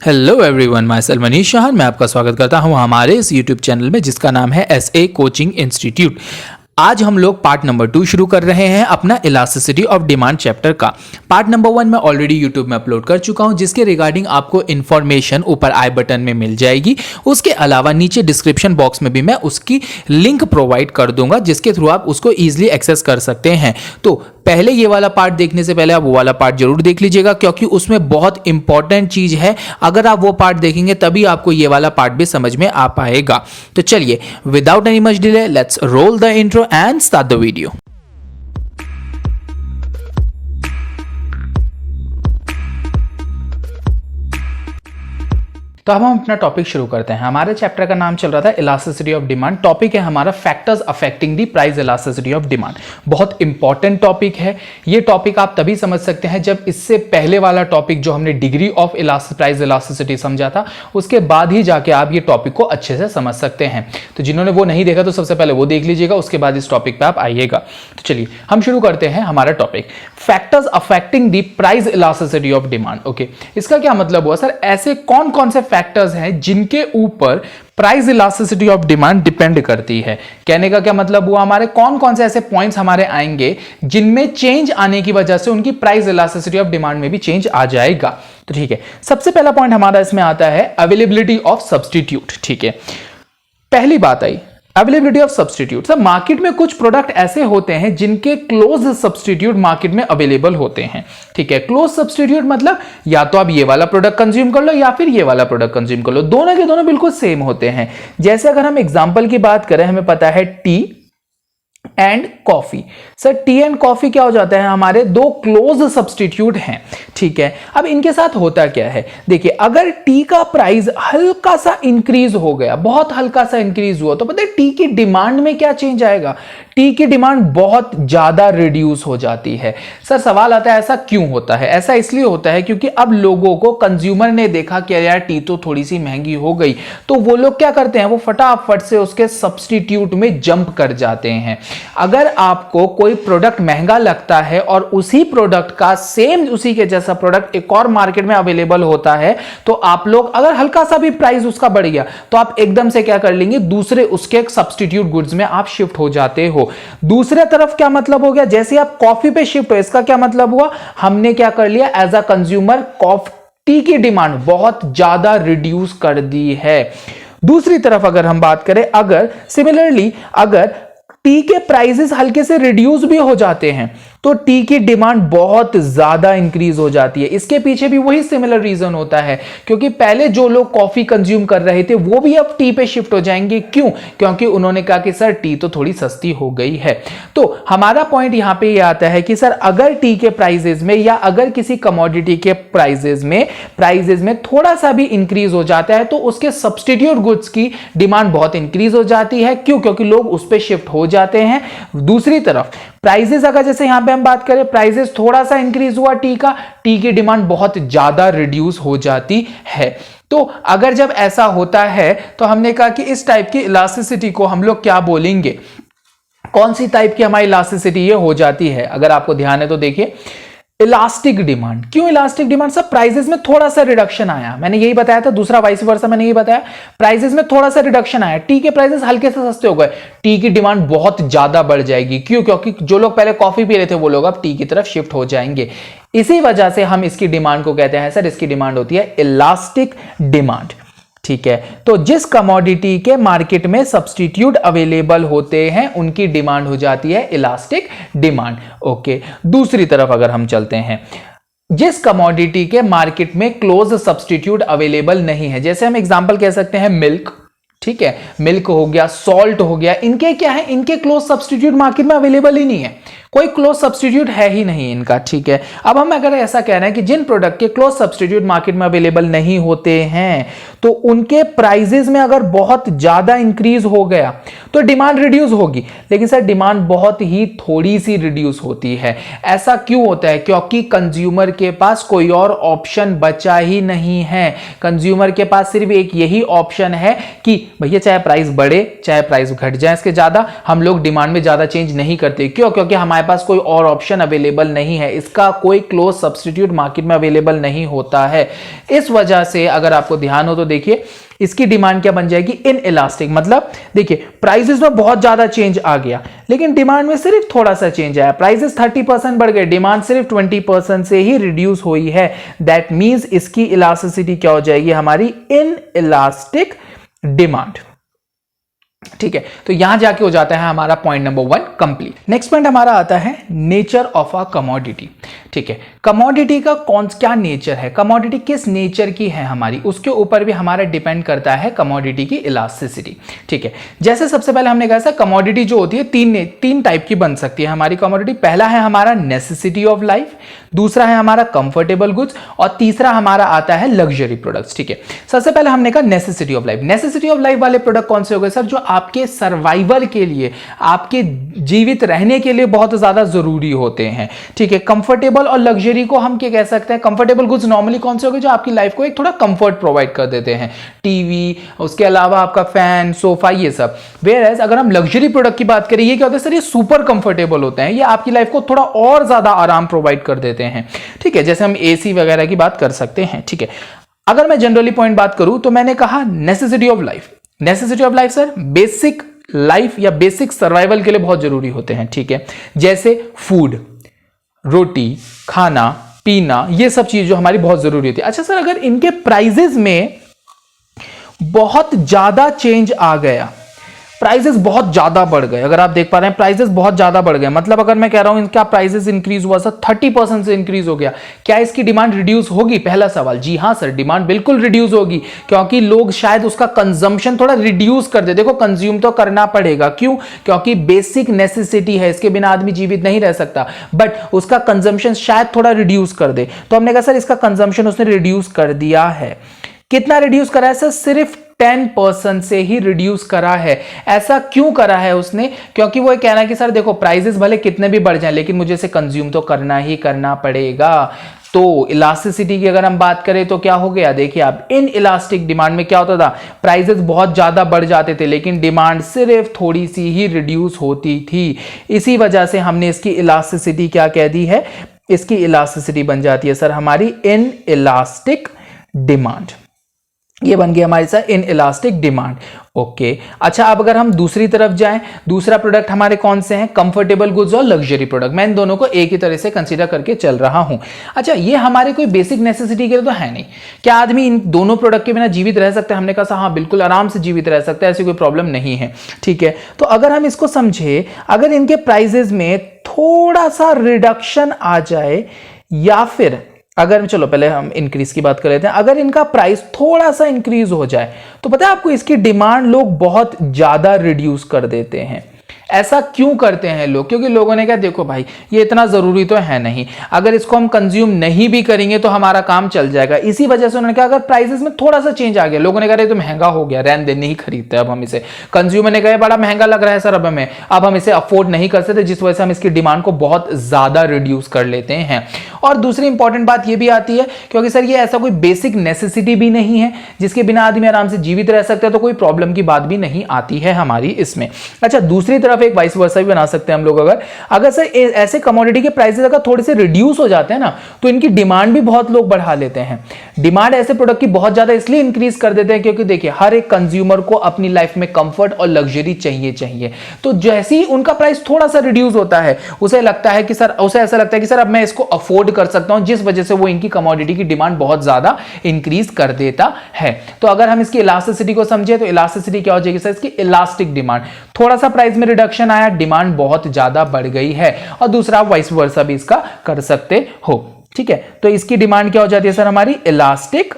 Hello everyone, my self Manish Shahn. मैं आपका स्वागत करता हूं हमारे इस यूट्यूब चैनल में जिसका नाम है एसए कोचिंग इंस्टीट्यूट। आज हम लोग पार्ट नंबर 2 शुरू कर रहे हैं अपना इलास्टिसिटी ऑफ डिमांड चैप्टर का। पार्ट नंबर 1 मैं ऑलरेडी यूट्यूब में अपलोड कर चुका हूं, जिसके रिगार्डिंग आपको इन्फॉर्मेशन ऊपर आई बटन में मिल जाएगी। उसके अलावा नीचे डिस्क्रिप्शन बॉक्स में भी मैं उसकी लिंक प्रोवाइड कर दूंगा, जिसके थ्रू आप उसको ईजिली एक्सेस कर सकते हैं। तो पहले ये वाला पार्ट देखने से पहले आप वो वाला पार्ट जरूर देख लीजिएगा, क्योंकि उसमें बहुत इंपॉर्टेंट चीज है। अगर आप वो पार्ट देखेंगे तभी आपको ये वाला पार्ट भी समझ में आ पाएगा। तो चलिए, without any much delay, let's roll the intro and start the video. तो अब हम अपना टॉपिक शुरू करते हैं। हमारे चैप्टर का नाम चल रहा था इलास्टिसिटी ऑफ डिमांड। टॉपिक है हमारा factors affecting the price elasticity of demand. बहुत इंपॉर्टेंट टॉपिक है। ये टॉपिक आप तभी समझ सकते हैं जब इससे पहले वाला टॉपिक जो हमने डिग्री ऑफ प्राइस इलास्टिसिटी समझा था, उसके बाद ही जाके आप ये टॉपिक को अच्छे से समझ सकते हैं। तो जिन्होंने वो नहीं देखा तो सबसे पहले वो देख लीजिएगा, उसके बाद इस टॉपिक पे आप आइएगा। तो चलिए हम शुरू करते हैं हमारा topic, factors affecting the price elasticity of demand. Okay, इसका क्या मतलब हुआ सर? ऐसे कौन कौन से फैक्टर्स हैं जिनके ऊपर price elasticity of demand depend करती है? कहने का क्या मतलब हुआ, हमारे कौन कौन से ऐसे पॉइंट्स हमारे आएंगे जिनमें चेंज आने की वजह से उनकी प्राइस इलास्टिसिटी ऑफ डिमांड में भी चेंज आ जाएगा। तो ठीक है, सबसे पहला पॉइंट हमारा इसमें आता है अवेलेबिलिटी ऑफ सब्स्टिट्यूट। ठीक है, पहली बात आई availability of substitute. Sir, market में कुछ प्रोडक्ट ऐसे होते हैं जिनके क्लोज सब्स्टिट्यूट मार्केट में अवेलेबल होते हैं। ठीक है, क्लोज सब्स्टिट्यूट मतलब या तो आप ये वाला प्रोडक्ट कंज्यूम कर लो या फिर ये वाला प्रोडक्ट कंज्यूम कर लो, दोनों के दोनों बिल्कुल सेम होते हैं। जैसे अगर हम एग्जांपल की बात करें, हमें पता है T and coffee. Sir, T and coffee क्या हो जाता है, हमारे दो क्लोज सब्स्टिट्यूट हैं। ठीक है, अब इनके साथ होता क्या है, देखिए अगर टी का प्राइस हल्का सा इंक्रीज हो गया, बहुत हल्का सा इंक्रीज हुआ, तो पता है टी की डिमांड में क्या चेंज आएगा? टी की डिमांड बहुत ज्यादा रिड्यूस हो जाती है। सर, सवाल आता है ऐसा क्यों होता है? ऐसा इसलिए होता है क्योंकि अब लोगों को, कंज्यूमर ने देखा कि यार टी तो थोड़ी सी महंगी हो गई, तो वो लोग क्या करते हैं, वो फटाफट से उसके सब्स्टिट्यूट में जंप कर जाते हैं। अगर आपको कोई प्रोडक्ट महंगा लगता है और उसी प्रोडक्ट का सेम उसी के जैसा प्रोडक्ट एक और मार्केट में अवेलेबल होता है, तो आप लोग अगर हल्का सा भी प्राइस उसका बढ़ गया तो आप एकदम से क्या कर लेंगे, दूसरे उसके सब्स्टिट्यूट गुड्स में आप शिफ्ट हो जाते हो। दूसरे तरफ क्या मतलब हो गया, जैसे आप कॉफी पे शिफ्ट हो, इसका क्या मतलब हुआ, हमने क्या कर लिया, एज अ कंज्यूमर टी की डिमांड बहुत ज्यादा रिड्यूस कर दी है। दूसरी तरफ अगर हम बात करें, अगर सिमिलरली अगर टी के प्राइसेस हल्के से रिड्यूस भी हो जाते हैं तो टी की डिमांड बहुत ज्यादा इंक्रीज हो जाती है। इसके पीछे भी वही सिमिलर रीजन होता है, क्योंकि पहले जो लोग कॉफी कंज्यूम कर रहे थे वो भी अब टी पे शिफ्ट हो जाएंगे। क्यों? क्योंकि उन्होंने कहा कि सर टी तो थोड़ी सस्ती हो गई है। तो हमारा पॉइंट यहां पे ये आता है कि सर अगर टी के प्राइसेस में या अगर किसी कमोडिटी के प्राइसेस में थोड़ा सा भी इंक्रीज हो जाता है तो उसके सब्स्टिट्यूट गुड्स की डिमांड बहुत इंक्रीज हो जाती है। क्यों? क्योंकि लोग उस पर शिफ्ट हो जाते हैं। दूसरी तरफ प्राइसेस, अगर जैसे यहां पे हम बात करें, प्राइसेस थोड़ा सा इंक्रीज हुआ टी का, टी की डिमांड बहुत ज्यादा रिड्यूस हो जाती है। तो अगर जब ऐसा होता है तो हमने कहा कि इस टाइप की इलास्टिसिटी को हम लोग क्या बोलेंगे, कौन सी टाइप की हमारी इलास्टिसिटी ये हो जाती है? अगर आपको ध्यान है तो देखिए, इलास्टिक डिमांड। क्यों इलास्टिक डिमांड? सब प्राइसेस में थोड़ा सा रिडक्शन आया, मैंने यही बताया था, दूसरा वाइस वर्सा मैंने यही बताया, प्राइसेस में थोड़ा सा रिडक्शन आया, टी के प्राइसेस हल्के से सस्ते हो गए, टी की डिमांड बहुत ज्यादा बढ़ जाएगी। क्यों? क्योंकि जो लोग पहले कॉफी पी रहे थे वो लोग अब टी की तरफ शिफ्ट हो जाएंगे। इसी वजह से हम इसकी डिमांड को कहते हैं, सर इसकी डिमांड होती है इलास्टिक डिमांड। ठीक है, तो जिस कमोडिटी के मार्केट में सब्स्टिट्यूट अवेलेबल होते हैं उनकी डिमांड हो जाती है इलास्टिक डिमांड। ओके, दूसरी तरफ अगर हम चलते हैं, जिस कमोडिटी के मार्केट में क्लोज सब्स्टिट्यूट अवेलेबल नहीं है, जैसे हम एग्जांपल कह सकते हैं मिल्क। ठीक है, मिल्क हो गया, सॉल्ट हो गया, इनके क्या है, इनके क्लोज सब्स्टिट्यूट मार्केट में अवेलेबल ही नहीं है, कोई क्लोज सब्स्टिट्यूट है ही नहीं इनका। ठीक है, अब हम अगर ऐसा कह रहे हैं कि जिन प्रोडक्ट के क्लोज सब्स्टिट्यूट मार्केट में अवेलेबल नहीं होते हैं तो उनके प्राइसेस में अगर बहुत ज्यादा इंक्रीज हो गया तो डिमांड रिड्यूस होगी, लेकिन सर डिमांड बहुत ही थोड़ी सी रिड्यूस होती है। ऐसा क्यों होता है? क्योंकि कंज्यूमर के पास कोई और ऑप्शन बचा ही नहीं है। कंज्यूमर के पास सिर्फ एक यही ऑप्शन है कि भैया चाहे प्राइस बढ़े चाहे प्राइस घट जाए, इसके ज्यादा हम लोग डिमांड में ज्यादा चेंज नहीं करते। क्यों? क्योंकि हमारे हमारे पास कोई और ऑप्शन अवेलेबल नहीं है, इसका कोई क्लोज सब्स्टिट्यूट मार्केट में अवेलेबल नहीं होता है। इस वजह से अगर आपको ध्यान हो तो देखिए इसकी डिमांड क्या बन जाएगी, इन इलास्टिक। मतलब देखिए प्राइसेस में बहुत ज्यादा चेंज आ गया लेकिन डिमांड में सिर्फ थोड़ा सा चेंज आया। प्राइसेस 30% बढ़ गए, डिमांड सिर्फ 20% से ही रिड्यूस हुई है। दैट मींस इसकी इलास्टिसिटी क्या हो जाएगी, हमारी इन इलास्टिक डिमांड। ठीक है, तो यहां जाके हो जाता है हमारा point number 1 complete. Next point हमारा आता है नेचर ऑफ अ कमोडिटी। ठीक है, कमोडिटी का क्या नेचर है, कमोडिटी किस नेचर की है हमारी, उसके ऊपर भी हमारा डिपेंड करता है कमोडिटी की इलास्टिसिटी। ठीक है, जैसे सबसे पहले हमने कहा कमोडिटी जो होती है तीन टाइप की बन सकती है हमारी कमोडिटी। पहला है हमारा नेसेसिटी ऑफ लाइफ, दूसरा है हमारा कंफर्टेबल गुड्स और तीसरा हमारा आता है लग्जरी प्रोडक्ट्स। ठीक है, सबसे पहले हमने कहा necessity of life. Necessity of life वाले प्रोडक्ट कौन से हो गए सर, जो आपके सर्वाइवल के लिए, आपके जीवित रहने के लिए बहुत ज्यादा जरूरी होते हैं। ठीक है, कंफर्टेबल और लग्जरी को हम क्या कह सकते हैं, कंफर्टेबल गुड्स नॉर्मली कौन से हो गए, जो आपकी लाइफ को एक थोड़ा कंफर्ट प्रोवाइड कर देते हैं, टीवी, उसके अलावा आपका फैन, सोफा, ये सब। वेयर एज अगर हम लग्जरी प्रोडक्ट की बात करें, ये क्या होता है सर, ये सुपर कंफर्टेबल होते हैं, ये आपकी लाइफ को थोड़ा और ज्यादा आराम प्रोवाइड कर देते हैं। ठीक है, जैसे हम एसी वगैरह की बात कर सकते हैं। ठीक है, अगर मैं जनरली पॉइंट बात करूं तो मैंने कहा necessity of life. Necessity of life sir basic life या बेसिक सर्वाइवल के लिए बहुत जरूरी होते हैं। ठीक है, जैसे फूड, रोटी, खाना पीना, ये सब चीज जो हमारी बहुत जरूरी होती है। अच्छा सर, अगर इनके प्राइजेस में बहुत ज्यादा चेंज आ गया, प्राइसेस बहुत ज्यादा बढ़ गए, अगर आप देख पा रहे हैं प्राइसेस बहुत ज्यादा बढ़ गए, मतलब अगर मैं कह रहा हूं इनका प्राइसेस इंक्रीज हुआ सर 30% से इंक्रीज हो गया, क्या इसकी डिमांड रिड्यूस होगी? पहला सवाल, जी हां सर, डिमांड बिल्कुल रिड्यूस होगी, क्योंकि लोग शायद उसका कंजम्पशन थोड़ा रिड्यूस कर दे। देखो कंज्यूम तो करना पड़ेगा, क्यों? क्योंकि बेसिक नेसेसिटी है, इसके बिना आदमी जीवित नहीं रह सकता, बट उसका कंजम्पशन शायद थोड़ा रिड्यूस कर दे। तो हमने कहा सर इसका कंजम्पशन उसने रिड्यूस कर दिया है। कितना रिड्यूस करा है सर? सिर्फ 10% से ही रिड्यूस करा है। ऐसा क्यों करा है उसने? क्योंकि वो कह रहा है कि सर देखो प्राइसेस भले कितने भी बढ़ जाएं लेकिन मुझे इसे कंज्यूम तो करना ही करना पड़ेगा। तो इलास्टिसिटी की अगर हम बात करें तो क्या हो गया, देखिए आप, इन इलास्टिक डिमांड में क्या होता था, प्राइसेस बहुत ज्यादा बढ़ जाते थे लेकिन डिमांड सिर्फ थोड़ी सी ही रिड्यूस होती थी। इसी वजह से हमने इसकी इलास्टिसिटी क्या कह दी है, इसकी इलास्टिसिटी बन जाती है सर हमारी इन इलास्टिक डिमांड। ये बन गया हमारे साथ इन इलास्टिक डिमांड। ओके, अच्छा अब अगर हम दूसरी तरफ जाएं, दूसरा प्रोडक्ट हमारे कौन से हैं, कंफर्टेबल गुड्स और लग्जरी प्रोडक्ट। मैं इन दोनों को एक ही तरह से कंसीडर करके चल रहा हूं। अच्छा, ये हमारे कोई बेसिक नेसेसिटी के लिए तो है नहीं। क्या आदमी इन दोनों प्रोडक्ट के बिना जीवित रह सकता है? हमने कहा हाँ बिल्कुल आराम से जीवित रह सकता है, ऐसी कोई प्रॉब्लम नहीं है। ठीक है, तो अगर हम इसको समझे, अगर इनके प्राइजेस में थोड़ा सा रिडक्शन आ जाए या फिर अगर, चलो पहले हम इंक्रीज की बात कर लेते हैं, अगर इनका प्राइस थोड़ा सा इंक्रीज हो जाए तो पता है आपको इसकी डिमांड लोग बहुत ज्यादा रिड्यूस कर देते हैं। ऐसा क्यों करते हैं लोग? क्योंकि लोगों ने कहा देखो भाई ये इतना जरूरी तो है नहीं, अगर इसको हम कंज्यूम नहीं भी करेंगे तो हमारा काम चल जाएगा। इसी वजह से उन्होंने कहा अगर प्राइसेस में थोड़ा सा चेंज आ गया, लोगों ने कहा तो महंगा हो गया, रहने दे, नहीं खरीदते अब हम इसे। कंज्यूमर ने कहा बड़ा महंगा लग रहा है सर अब हम इसे अफोर्ड नहीं कर सकते, जिस वजह से हम इसकी डिमांड को बहुत ज्यादा रिड्यूस कर लेते हैं। और दूसरी इंपॉर्टेंट बात यह भी आती है क्योंकि सर ये ऐसा कोई बेसिक नेसेसिटी भी नहीं है जिसके बिना आदमी आराम से जीवित रह सकता है, तो कोई प्रॉब्लम की बात भी नहीं आती है हमारी इसमें। अच्छा, दूसरी तरफ एक वाइस वर्सा भी बना सकते हैं हम लोग, अगर सर ऐसे कमोडिटी के प्राइसेस अगर थोड़े से रिड्यूस हो जाते हैं ना तो इनकी डिमांड भी बहुत लोग बढ़ा लेते हैं। डिमांड ऐसे प्रोडक्ट की बहुत ज्यादा इसलिए इंक्रीज कर देते हैं क्योंकि देखिए हर एक कंज्यूमर को अपनी लाइफ में कंफर्ट और लग्जरी चाहिए। तो जैसे ही उनका प्राइस थोड़ा सा रिड्यूस होता है उसे ऐसा लगता है कि सर अब मैं इसको अफोर्ड कर सकता हूं, जिस वजह से वो इनकी कमोडिटी की डिमांड बहुत ज्यादा इंक्रीज कर देता है। तो अगर हम इसकी इलास्टिसिटी को समझे तो इलास्टिसिटी क्या हो जाएगी सर, इसकी इलास्टिक डिमांड। थोड़ा सा प्राइस में रिडक्शन आया, डिमांड बहुत ज्यादा बढ़ गई है। और दूसरा वाइस वर्सा भी इसका कर सकते हो। ठीक है, तो इसकी डिमांड क्या हो जाती है सर, हमारी इलास्टिक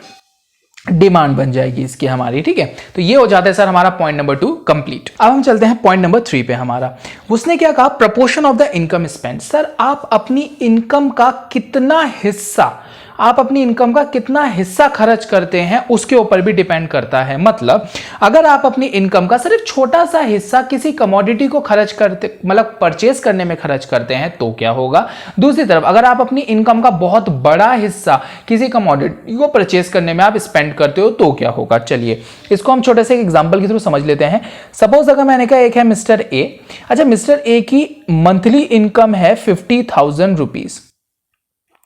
डिमांड बन जाएगी इसकी हमारी। ठीक है, तो ये हो जाता है सर हमारा पॉइंट नंबर 2 कंप्लीट। अब हम चलते हैं पॉइंट नंबर 3 पे हमारा। उसने क्या कहा, proportion of the income spend. Sir आप अपनी इनकम का कितना हिस्सा आप अपनी इनकम का कितना हिस्सा खर्च करते हैं उसके ऊपर भी डिपेंड करता है। मतलब अगर आप अपनी इनकम का सिर्फ छोटा सा हिस्सा किसी कमोडिटी को खर्च करते, मतलब परचेस करने में खर्च करते हैं तो क्या होगा। दूसरी तरफ अगर आप अपनी इनकम का बहुत बड़ा हिस्सा किसी कमोडिटी को परचेस करने में आप स्पेंड करते हो तो क्या होगा। चलिए इसको हम छोटे से एग्जांपल के थ्रू समझ लेते हैं। सपोज अगर मैंने कहा एक है मिस्टर ए। अच्छा, मिस्टर ए की मंथली इनकम है 50,000 रुपीज।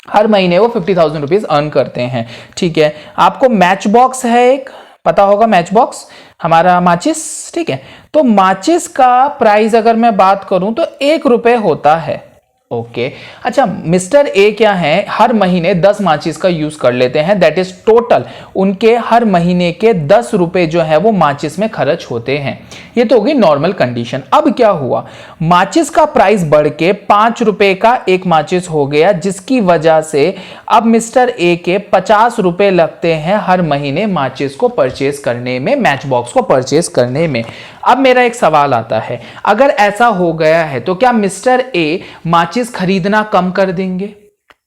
हर महीने वो 50,000 रुपीज अर्न करते हैं। ठीक है, आपको मैच बॉक्स है एक, पता होगा मैच बॉक्स हमारा माचिस। ठीक है, तो माचिस का प्राइस अगर मैं बात करूं तो 1 रुपए होता है। ओके अच्छा, मिस्टर ए क्या है, हर महीने 10 माचिस का यूज कर लेते हैं। दैट इज टोटल उनके हर महीने के 10 रुपए जो है वो माचिस में खर्च होते हैं। ये तो होगी नॉर्मल कंडीशन। अब क्या हुआ, माचिस का प्राइस बढ़ के 5 रुपए का एक माचिस हो गया, जिसकी वजह से अब मिस्टर ए के 50 रुपए लगते हैं हर महीने माचिस को परचेस करने में, मैच बॉक्स को परचेस करने में। अब मेरा एक सवाल आता है, अगर ऐसा हो गया है तो क्या मिस्टर ए माचिस खरीदना कम कर देंगे?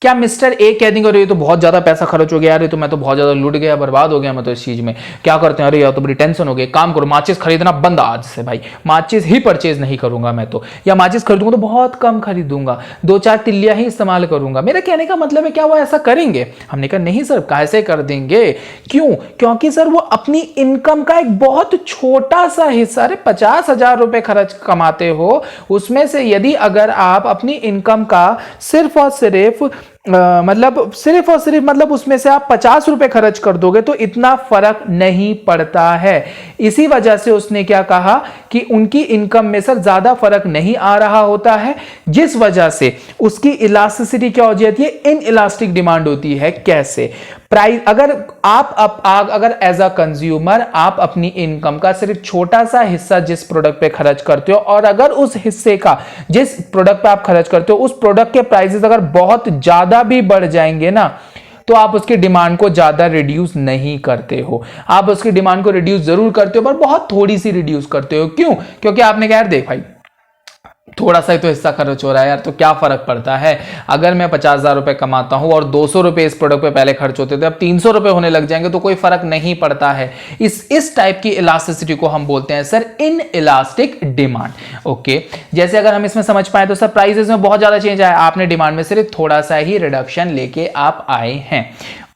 क्या मिस्टर ए कह देंगे अरे ये तो बहुत ज्यादा पैसा खर्च हो गया, अरे तो मैं तो बहुत ज्यादा लूट गया, बर्बाद हो गया मैं तो इस चीज में, क्या करते हैं, अरे यार तो बड़ी टेंशन हो गई, काम करो माचिस खरीदना बंद आज से भाई, माचिस ही परचेज नहीं करूंगा मैं तो, या माचिस खरीदूंगा तो बहुत कम खरीदूंगा, 2-4 तिल्लियां ही इस्तेमाल करूंगा। मेरा कहने का मतलब है क्या वो ऐसा करेंगे? हमने कहा नहीं सर, कैसे कर देंगे? क्यों? क्योंकि सर वो अपनी इनकम का एक बहुत छोटा सा हिस्सा, अरे 50,000 रुपए खर्च कमाते हो, उसमें से यदि अगर आप अपनी इनकम का सिर्फ और सिर्फ मतलब उसमें से आप 50 रुपए खर्च कर दोगे तो इतना फर्क नहीं पड़ता है। इसी वजह से उसने क्या कहा कि उनकी इनकम में सर ज्यादा फर्क नहीं आ रहा होता है, जिस वजह से उसकी इलास्टिसिटी क्या हो जाती है, इन इलास्टिक डिमांड होती है। कैसे? प्राइस अगर अगर एज अ कंज्यूमर आप अपनी इनकम का सिर्फ छोटा सा हिस्सा जिस प्रोडक्ट पे खर्च करते हो, और अगर उस हिस्से का जिस प्रोडक्ट पे आप खर्च करते हो उस प्रोडक्ट के प्राइसेस अगर बहुत ज्यादा भी बढ़ जाएंगे ना, तो आप उसकी डिमांड को ज्यादा रिड्यूस नहीं करते हो। आप उसकी डिमांड को रिड्यूस जरूर करते हो पर बहुत थोड़ी सी रिड्यूस करते हो। क्यों? क्योंकि आपने कहा यार देख भाई थोड़ा सा ही तो हिस्सा खर्च हो रहा है यार, तो क्या फर्क पड़ता है, अगर मैं 50,000 रुपए कमाता हूं और 200 रुपए इस प्रोडक्ट पे पहले खर्च होते थे, अब 300 रुपए होने लग जाएंगे तो कोई फर्क नहीं पड़ता है। इस टाइप की इलास्टिसिटी को हम बोलते हैं sir in elastic demand. Okay, जैसे अगर हम इसमें समझ पाए तो सर प्राइसेस में बहुत ज्यादा चेंज आया, आपने डिमांड में सिर्फ थोड़ा सा ही रिडक्शन लेके आप आए हैं।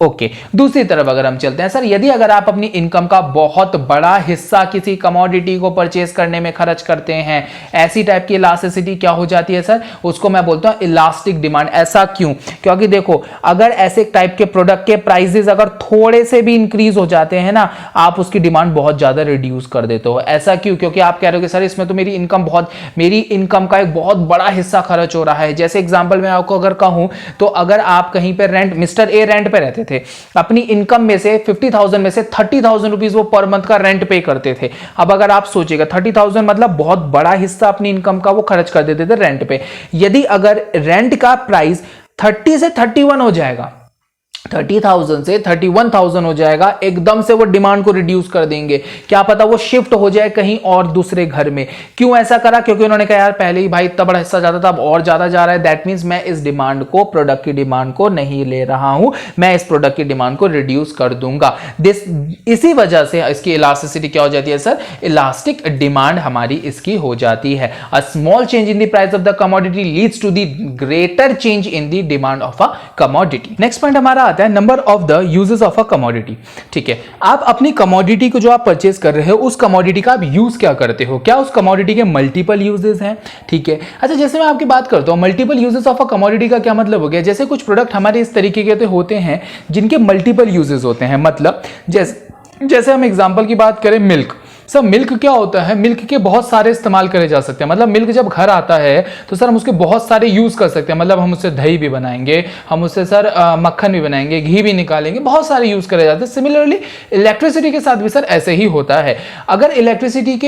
ओके, दूसरी तरफ अगर हम चलते हैं सर, यदि अगर आप अपनी इनकम का बहुत बड़ा हिस्सा किसी कमोडिटी को परचेस करने में खर्च करते हैं, ऐसी टाइप की इलास्टिसिटी क्या हो जाती है सर, उसको मैं बोलता हूं इलास्टिक डिमांड। ऐसा क्यों? क्योंकि देखो अगर ऐसे टाइप के प्रोडक्ट के प्राइसेस अगर थोड़े से भी इंक्रीज हो जाते हैं ना, आप उसकी डिमांड बहुत ज्यादा रिड्यूस कर देते हो। ऐसा क्यों? क्योंकि आप कह रहे हो कि सर इसमें तो मेरी इनकम का एक बहुत बड़ा हिस्सा खर्च हो रहा है। जैसे एग्जांपल मैं आपको अगर कहूं तो अगर आप कहीं पे रेंट, मिस्टर ए रेंट पे रहते थे, अपनी इनकम में से 50,000 में से 30,000 रुपीज वो पर मंथ का रेंट पे करते थे। अब अगर आप सोचिएगा 30,000 मतलब बहुत बड़ा हिस्सा अपनी इनकम का वो खर्च कर देते थे रेंट पे। यदि अगर रेंट का प्राइस 30 से 31 हो जाएगा, 30,000 से 31,000 हो जाएगा, एकदम से वो डिमांड को रिड्यूस कर देंगे। क्या पता वो शिफ्ट हो जाए कहीं और दूसरे घर में। क्यों ऐसा करा? क्योंकि उन्होंने कहा यार पहले ही भाई इतना बड़ा हिस्सा जाता था, अब और ज्यादा जा रहा है, दैट मींस मैं इस डिमांड को, प्रोडक्ट की डिमांड को नहीं ले रहा हूं, मैं इस प्रोडक्ट की डिमांड को रिड्यूस कर दूंगा। इसी वजह से इसकी इलास्टिसिटी क्या हो जाती है सर, इलास्टिक डिमांड हमारी इसकी हो जाती है। A small change in the price of the commodity leads to the greater change in the demand of a commodity. Next point हमारा number of the uses of a commodity. ठीक है, आप अपनी कमोडिटी को जो आप परचेज कर रहे हो उस कमोडिटी का आप यूज क्या करते हो, क्या उस कमोडिटी के मल्टीपल यूजेस हैं? ठीक है, अच्छा जैसे मैं आपकी बात करता हूं multiple uses of a commodity का क्या मतलब हो गया, जैसे कुछ प्रोडक्ट हमारे इस तरीके के होते हैं जिनके मल्टीपल यूजेस होते हैं। मतलब जैसे हम एग्जांपल की बात करें मिल्क, सर मिल्क क्या होता है, मिल्क के बहुत सारे इस्तेमाल करे जा सकते हैं। मतलब मिल्क जब घर आता है तो सर हम उसके बहुत सारे यूज कर सकते हैं। मतलब हम उससे दही भी बनाएंगे, हम उससे सर मक्खन भी बनाएंगे, घी भी निकालेंगे, बहुत सारे यूज करे जाते हैं। सिमिलरली इलेक्ट्रिसिटी के साथ भी सर ऐसे ही होता है। अगर इलेक्ट्रिसिटी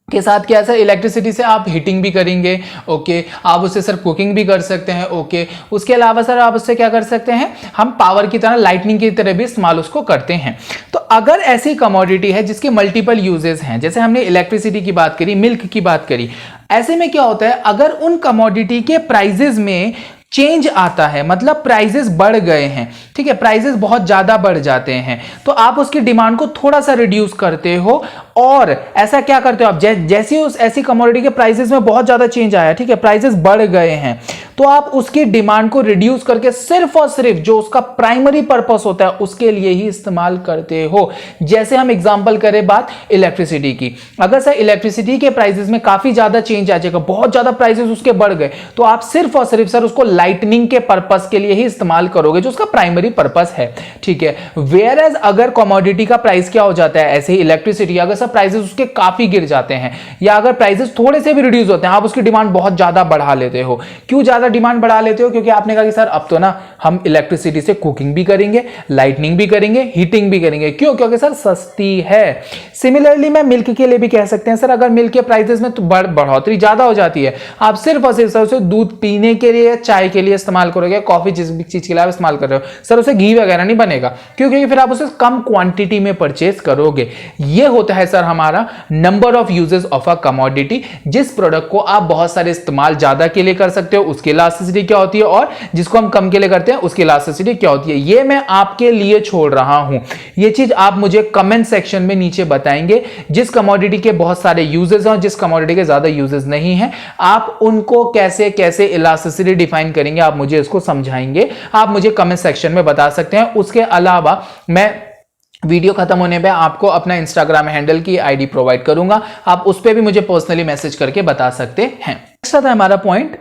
के साथ क्या है सर, इलेक्ट्रिसिटी से आप हीटिंग भी करेंगे, ओके, आप उससे सर कुकिंग भी कर सकते हैं, ओके। उसके अलावा सर आप उससे क्या कर सकते हैं, हम पावर की तरह, लाइटनिंग की तरह भी इस्तेमाल उसको करते हैं। तो अगर ऐसी कमोडिटी है जिसके मल्टीपल यूजेस हैं, जैसे हमने इलेक्ट्रिसिटी की बात करी, मिल्क की बात करी, ऐसे में क्या होता है अगर उन कमोडिटी के प्राइजेस में चेंज आता है, मतलब प्राइजेस बढ़ गए हैं, ठीक है, प्राइजेस बहुत ज्यादा बढ़ जाते हैं, तो आप उसकी डिमांड को थोड़ा सा रिड्यूस करते हो। और ऐसा क्या करते हो आप, जैसे उस ऐसी कमोडिटी के प्राइसेस में बहुत ज्यादा चेंज आया, ठीक है, प्राइसेस बढ़ गए हैं, तो आप उसकी डिमांड को रिड्यूस करके सिर्फ और सिर्फ जो उसका प्राइमरी पर्पस होता है उसके लिए ही इस्तेमाल करते हो। जैसे हम एग्जांपल करें बात इलेक्ट्रिसिटी की, अगर सर इलेक्ट्रिसिटी के प्राइसेस में काफी ज्यादा चेंज आ जाएगा, बहुत ज्यादा प्राइसेस उसके बढ़ गए, तो आप सिर्फ और सिर्फ सर उसको लाइटनिंग के पर्पस के लिए ही इस्तेमाल करोगे, जो उसका प्राइमरी पर्पस है, ठीक है। वेयर एज अगर कमोडिटी का प्राइस क्या हो जाता है, ऐसे ही इलेक्ट्रिसिटी, अगर सर प्राइसेस उसके काफी गिर जाते हैं या अगर प्राइसेस थोड़े से भी रिड्यूस होते हैं, आप उसकी डिमांड बहुत ज्यादा बढ़ा लेते हो। क्यों ज्यादा डिमांड बढ़ा लेते हो? क्योंकि आपने कहा कि सर अब तो ना हम इलेक्ट्रिसिटी से कुकिंग भी करेंगे, लाइटनिंग भी करेंगे, हीटिंग भी करेंगे। क्यों? क्योंकि सर सस्ती है। सिमिलरली मैं मिल्क के लिए भी कह सकते हैं सर, अगर मिल्क के प्राइसेस में तो बढ़ोतरी ज्यादा हो जाती है, आप सिर्फ और सिर्फ उसे दूध पीने के लिए, चाय के लिए इस्तेमाल करोगे, कॉफी जिस भी चीज के लिए आप इस्तेमाल कर रहे हो, सर उसे घी वगैरह नहीं बनेगा। क्यों? क्योंकि फिर आप उसे कम क्वांटिटी में परचेज करोगे। ये होता है सर हमारा number of uses of a commodity. जिस प्रोडक्ट को आप बहुत सारे इस्तेमाल ज्यादा के लिए कर सकते हो उसकी इलास्टिसिटी क्या होती है, और जिसको हम कम के लिए करते हैं उसकी इलास्टिसिटी क्या होती है। ये मैं आपके लिए छोड़ रहा हूं, ये चीज आप मुझे कमेंट सेक्शन में नीचे बताएंगे। जिस कमोडिटी के बहुत सारे यूजेस हैं और जिस कमोडिटी के ज्यादा यूजेस नहीं हैं, आप उनको कैसे कैसे इलास्टिसिटी डिफाइन करेंगे, आप मुझे इसको समझाएंगे, आप मुझे कमेंट सेक्शन में बता सकते हैं। उसके अलावा मैं वीडियो खत्म होने पे आपको अपना इंस्टाग्राम हैंडल की आईडी प्रोवाइड करूंगा, आप उस पर भी मुझे पर्सनली मैसेज करके बता सकते हैं। नेक्स्ट आता है हमारा पॉइंट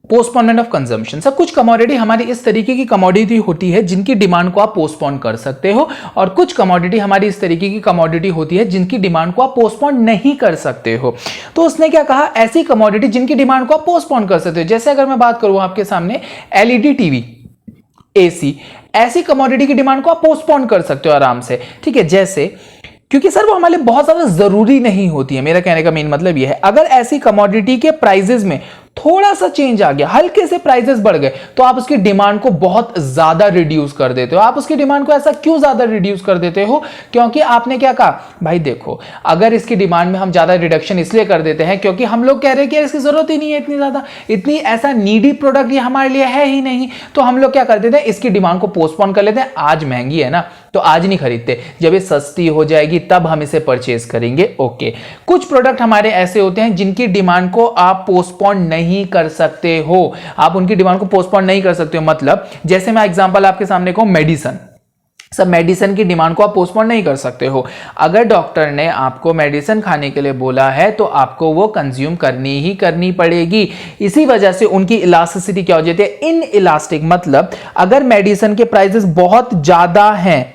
पोस्टपोनमेंट ऑफ कंजम्पशन। सब कुछ कमोडिटी हमारी इस तरीके की कमोडिटी होती है जिनकी डिमांड को आप पोस्टपोन कर सकते हो, और कुछ कमोडिटी हमारी इस तरीके की कमोडिटी होती है जिनकी डिमांड को आप पोस्टपोन नहीं कर सकते हो। तो उसने क्या कहा, ऐसी कमोडिटी जिनकी डिमांड को आप पोस्टपोन कर सकते हो। जैसे अगर मैं बात करूं आपके सामने एलईडी टीवी, एसी, ऐसी कमोडिटी की डिमांड को आप पोस्टपोन कर सकते हो आराम से, ठीक है। जैसे क्योंकि सर वो हमारे लिए बहुत ज्यादा जरूरी नहीं होती है, मेरा कहने का मेन मतलब यह है। अगर ऐसी कमोडिटी के प्राइसेस में थोड़ा सा चेंज आ गया, हल्के से प्राइसेस बढ़ गए, तो आप उसकी डिमांड को बहुत ज्यादा रिड्यूस कर देते हो। आप उसकी डिमांड को ऐसा क्यों ज्यादा रिड्यूस कर देते हो? क्योंकि आपने क्या कहा, भाई देखो अगर इसकी डिमांड में हम ज्यादा रिडक्शन इसलिए कर देते हैं क्योंकि हम लोग कह रहे हैं कि इसकी जरूरत ही नहीं है इतनी ज्यादा, इतनी ऐसा नीडी प्रोडक्ट ये हमारे लिए है ही नहीं, तो हम लोग क्या कर देते हैं, इसकी डिमांड को पोस्टपोन कर लेते हैं। आज महंगी है ना तो आज नहीं खरीदते, जब ये सस्ती हो जाएगी तब हम इसे परचेज करेंगे। ओके, कुछ प्रोडक्ट हमारे ऐसे होते हैं जिनकी डिमांड को आप पोस्टपोन नहीं कर सकते हो, आप उनकी डिमांड को पोस्टपोन नहीं कर सकते हो। मतलब जैसे मैं एग्जांपल आपके सामने कहूं मेडिसिन, सब मेडिसिन की डिमांड को आप पोस्टपोन नहीं कर सकते हो। अगर डॉक्टर ने आपको मेडिसिन खाने के लिए बोला है तो आपको वो कंज्यूम करनी ही करनी पड़ेगी। इसी वजह से उनकी इलास्टिसिटी क्या हो जाती है, इन इलास्टिक। मतलब अगर मेडिसिन के प्राइसेस बहुत ज्यादा हैं,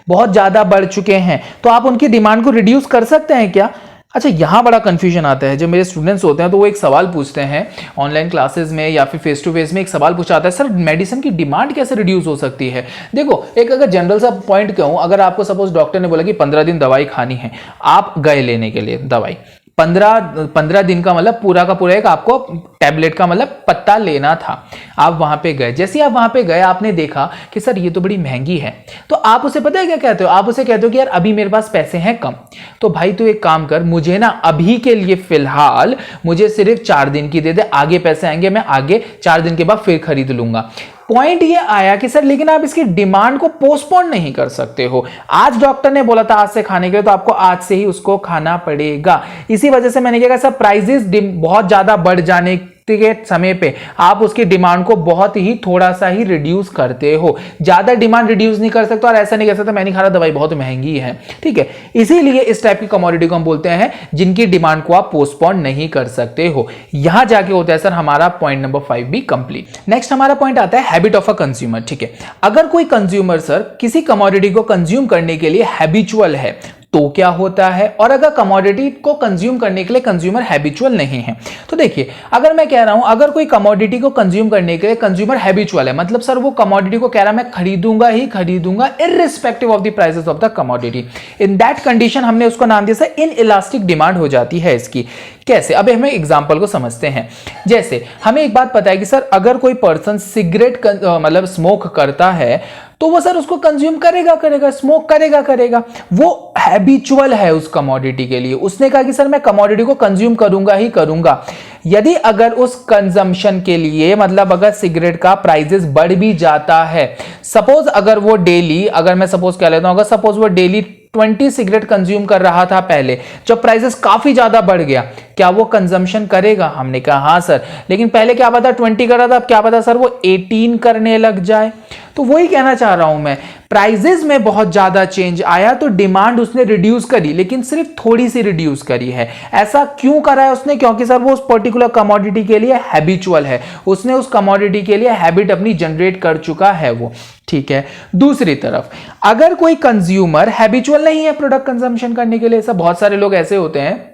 बहुत ज्यादा बढ़ चुके हैं, तो आप उनकी डिमांड को रिड्यूस कर सकते हैं क्या? अच्छा, यहां बड़ा कंफ्यूजन आता है। जब मेरे स्टूडेंट्स होते हैं तो वो एक सवाल पूछते हैं ऑनलाइन क्लासेस में या फिर फेस टू फेस में, एक सवाल पूछा जाता है, सर मेडिसिन की डिमांड कैसे रिड्यूस हो सकती है? देखो, एक अगर जनरल सा पॉइंट कहूं, अगर आपको सपोज डॉक्टर ने बोला कि 15 दिन दवाई खानी है, आप गए लेने के लिए दवाई, 15 दिन का मतलब पूरा का पूरा एक आपको टैबलेट का मतलब पत्ता लेना था, आप वहां पे गए। जैसे ही आप वहां पे गए, आपने देखा कि सर ये तो बड़ी महंगी है, तो आप उसे पता है क्या कहते हो, आप उसे कहते हो कि यार अभी मेरे पास पैसे हैं कम, तो भाई तू एक काम कर, मुझे ना अभी के लिए फिलहाल मुझे सिर्फ 4 दिन की दे दे, आगे पैसे आएंगे मैं आगे 4 दिन के बाद फिर खरीद लूंगा। पॉइंट ये आया कि सर लेकिन आप इसकी डिमांड को पोस्टपोन नहीं कर सकते हो। आज डॉक्टर ने बोला था आज से खाने के लिए, तो आपको आज से ही उसको खाना पड़ेगा। इसी वजह से मैंने क्या कहा, सर प्राइसेस बहुत ज्यादा बढ़ जाने के समय पे आप उसकी डिमांड को बहुत ही थोड़ा सा ही रिड्यूस करते हो, ज्यादा डिमांड रिड्यूस नहीं कर सकते। और ऐसा नहीं कर सकते मैं नहीं खा रहा, दवाई बहुत महंगी है, ठीक है। इसीलिए इस टाइप की कमोडिटी को हम बोलते हैं जिनकी डिमांड को आप पोस्टपोन नहीं कर सकते हो। यहां जाके होता है सर हमारा पॉइंट नंबर 5 भी कंप्लीट। नेक्स्ट हमारा पॉइंट आता है हैबिट ऑफ अ कंज्यूमर, ठीक है। अगर कोई कंज्यूमर सर किसी कमोडिटी को कंज्यूम करने के लिए हैबिचुअल है तो क्या होता है, और अगर कमोडिटी को कंज्यूम करने के लिए कंज्यूमर हैबिचुअल नहीं है, तो देखिए अगर मैं कह रहा हूं अगर कोई कमोडिटी को कंज्यूम करने के लिए कंज्यूमर हैबिचुअल है, मतलब सर वो कमोडिटी को कह रहा है मैं खरीदूंगा ही खरीदूंगा irrespective of the prices of the commodity, in that condition हमने उसको नाम दिया सर इन इलास्टिक डिमांड हो जाती है इसकी। कैसे, अब हमें एग्जांपल को समझते हैं। जैसे हमें एक बात पता है कि सर अगर कोई पर्सन सिगरेट मतलब स्मोक करता है तो वो सर उसको कंज्यूम करेगा, स्मोक करेगा, वो हैबिचुअल है उस कमोडिटी के लिए। उसने कहा कि सर मैं कमोडिटी को कंज्यूम करूंगा ही करूंगा। यदि अगर उस कंजम्पशन के लिए मतलब अगर सिगरेट का प्राइसेस बढ़ भी जाता है, सपोज अगर वो डेली, अगर मैं सपोज कह लेता हूं, अगर सपोज वो डेली 20 सिगरेट कंज्यूम कर रहा था पहले, जब प्राइसेस काफी ज्यादा बढ़ गया, क्या वो कंजम्पशन करेगा? हमने कहा हाँ सर, लेकिन पहले क्या पता 20 कर रहा था, अब क्या पता सर वो 18 करने लग जाए। तो वही कहना चाह रहा हूं मैं, प्राइजेस में बहुत ज्यादा चेंज आया तो डिमांड उसने रिड्यूस करी, लेकिन सिर्फ थोड़ी सी रिड्यूस करी है। ऐसा क्यों करा है उसने? क्योंकि सर वो उस पर्टिकुलर कमोडिटी के लिए हैबिचुअल है, उसने उस कमोडिटी के लिए हैबिट अपनी जनरेट कर चुका है वो, ठीक है। दूसरी तरफ अगर कोई कंज्यूमर हैबिचुअल नहीं है प्रोडक्ट कंजम्पशन करने के लिए, ऐसा बहुत सारे लोग ऐसे होते हैं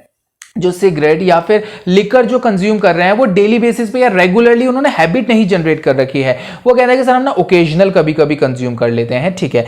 जो सिगरेट या फिर लिकर जो कंज्यूम कर रहे हैं वो डेली बेसिस पे या रेगुलरली उन्होंने हैबिट नहीं जनरेट कर रखी है। वो कहते हैं कि सर हम ना ओकेजनल कभी कभी कंज्यूम कर लेते हैं, ठीक है।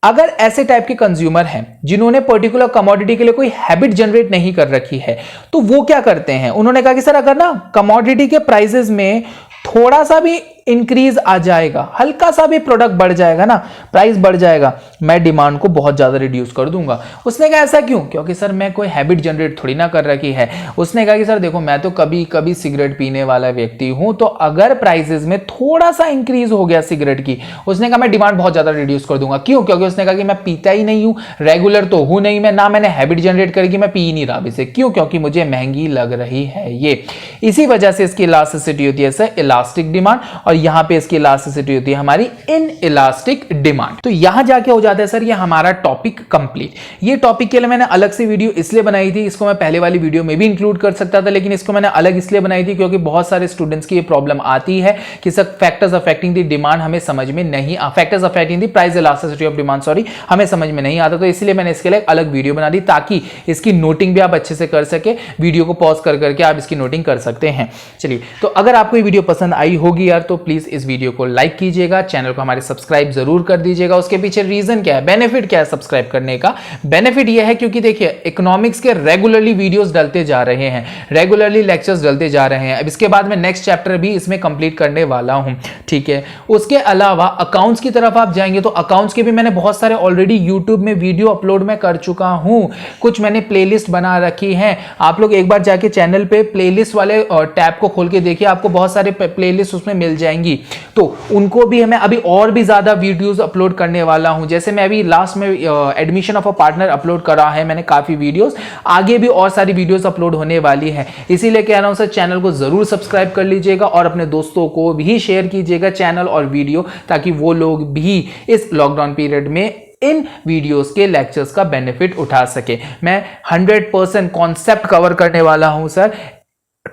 अगर ऐसे टाइप के कंज्यूमर हैं जिन्होंने पर्टिकुलर कमोडिटी के लिए कोई हैबिट जनरेट नहीं कर रखी है, तो वो क्या करते हैं, उन्होंने कहा कि सर अगर ना कमोडिटी के प्राइसेस में थोड़ा सा भी इंक्रीज आ जाएगा, हल्का सा भी प्रोडक्ट बढ़ जाएगा ना, प्राइस बढ़ जाएगा, मैं डिमांड को बहुत ज्यादा रिड्यूस कर दूंगा। उसने कहा ऐसा क्यों? क्योंकि सर मैं कोई हैबिट जनरेट थोड़ी ना कर रखी है। उसने कहा कि सर देखो मैं तो कभी कभी सिगरेट पीने वाला व्यक्ति हूं, तो अगर प्राइसेस में थोड़ा सा इंक्रीज हो गया सिगरेट की, उसने कहा मैं डिमांड बहुत ज्यादा रिड्यूस कर दूंगा। क्यों? क्योंकि उसने कहा कि मैं पीता ही नहीं हूं, रेगुलर तो हूं नहीं मैं, ना मैंने हैबिट जनरेट करेगी, मैं पी नहीं रहा इसे। क्यों? क्योंकि मुझे महंगी लग रही है ये। इसी वजह से इसकी इलास्टिसिटी होती है सर इलास्टिक डिमांड, और यहां पे इसकी इलास्टिसिटी होती है हमारी इन इलास्टिक डिमांड। तो यहां जाके हो जाता है सर ये हमारा टॉपिक कंप्लीट। ये टॉपिक के लिए मैंने अलग से वीडियो इसलिए बनाई थी, इसको मैं पहले वाली वीडियो में भी इंक्लूड कर सकता था, लेकिन इसको मैंने अलग इसलिए बनाई थी क्योंकि बहुत सारे स्टूडेंट्स की ये प्रॉब्लम आती है कि sir factors affecting the demand हमें समझ में नहीं, factors affecting the price elasticity of demand sorry हमें समझ में नहीं आता। तो इसलिए मैंने इसके लिए एक अलग वीडियो बना दी ताकि इसकी नोटिंग भी आप अच्छे से कर सके। वीडियो को पॉज कर करके आप इसकी नोटिंग कर सकते हैं। चलिए, तो अगर आपको ये वीडियो पसंद आई होगी यार तो प्लीज इस वीडियो को लाइक कीजिएगा, चैनल को हमारे सब्सक्राइब जरूर कर दीजिएगा। उसके पीछे रीजन क्या है, बेनिफिट क्या है सब्सक्राइब करने का? बेनिफिट यह है क्योंकि देखिए इकोनॉमिक्स के रेगुलरली वीडियोस डलते जा रहे हैं, रेगुलरली लेक्चर्स डलते जा रहे हैं। अब इसके बाद में नेक्स्ट चैप्टर भी इसमें कंप्लीट करने वाला हूं, ठीक है। उसके अलावा अकाउंट्स की तरफ आप जाएंगे तो अकाउंट्स के भी मैंने बहुत सारे ऑलरेडी यूट्यूब में वीडियो अपलोड में कर चुका हूं, कुछ मैंने प्लेलिस्ट बना रखी है। आप लोग एक बार जाके चैनल पे प्लेलिस्ट वाले टैब को खोल के देखिए, आपको बहुत सारे प्लेलिस्ट उसमें मिल जाएंगी, तो उनको भी मैं अभी और भी ज्यादा वीडियोस अपलोड करने वाला हूं। जैसे मैं अभी लास्ट में admission of a partner upload करा है मैंने काफी वीडियोस, आगे भी और सारी वीडियोस अपलोड होने वाली है। इसीलिए कह रहा हूं सर चैनल को जरूर सब्सक्राइब कर लीजिएगा और अपने दोस्तों को भी शेयर कीजिएगा चैनल और वीडियो, ताकि वो लोग भी इस लॉकडाउन पीरियड में इन वीडियोस के लेक्चर्स का बेनिफिट उठा सके। मैं 100% कॉन्सेप्ट कवर करने वाला हूं सर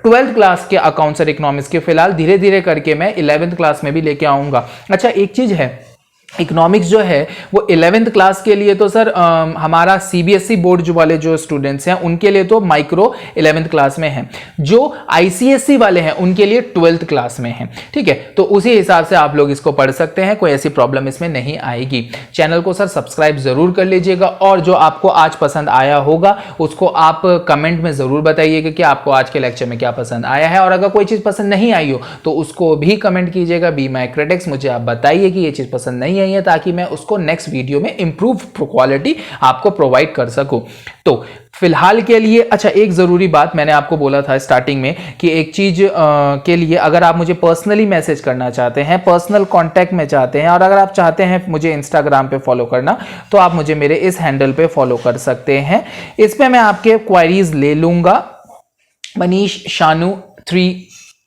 12th क्लास के अकाउंट्स और इकोनॉमिक्स के। फिलहाल धीरे धीरे करके मैं 11th क्लास में भी लेके आऊंगा। अच्छा, एक चीज है, इकोनॉमिक्स जो है वो 11th क्लास के लिए तो सर हमारा सीबीएसई बोर्ड जो वाले जो स्टूडेंट्स हैं उनके लिए तो माइक्रो 11th क्लास में है, जो आईसीएसई वाले हैं उनके लिए 12th क्लास में है, ठीक है। तो उसी हिसाब से आप लोग इसको पढ़ सकते हैं, कोई ऐसी प्रॉब्लम इसमें नहीं आएगी। चैनल को सर सब्सक्राइब जरूर कर लीजिएगा, और जो आपको आज पसंद आया होगा उसको आप कमेंट में जरूर बताइएगा कि आपको आज के लेक्चर में क्या पसंद आया है, और अगर कोई चीज पसंद नहीं आई हो तो उसको भी कमेंट कीजिएगा। बी माई क्रिटिक्स, मुझे आप बताइए कि ये चीज पसंद नहीं है, ताकि मैं उसको नेक्स्ट वीडियो में इंप्रूव क्वालिटी आपको प्रोवाइड कर सकूं। तो फिलहाल के लिए अच्छा, एक जरूरी बात मैंने आपको बोला था स्टार्टिंग में कि एक चीज के लिए अगर आप मुझे पर्सनली मैसेज करना चाहते हैं, पर्सनल कांटेक्ट में चाहते हैं, और अगर आप चाहते हैं मुझे इंस्टाग्राम पे फॉलो करना, तो आप मुझे मेरे इस हैंडल पे फॉलो कर सकते हैं। इस पे मैं आपके क्वारीज ले लूंगा, मनीष शानू 3,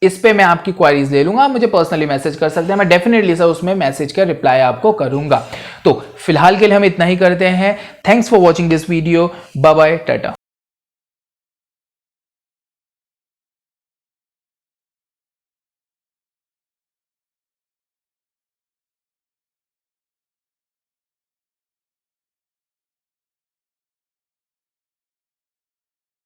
इस पे मैं आपकी क्वारीज ले लूंगा। आप मुझे पर्सनली मैसेज कर सकते हैं, मैं डेफिनेटली सर उसमें मैसेज का रिप्लाई आपको करूंगा। तो फिलहाल के लिए हम इतना ही करते हैं। Thanks for watching this video, bye bye, Tata.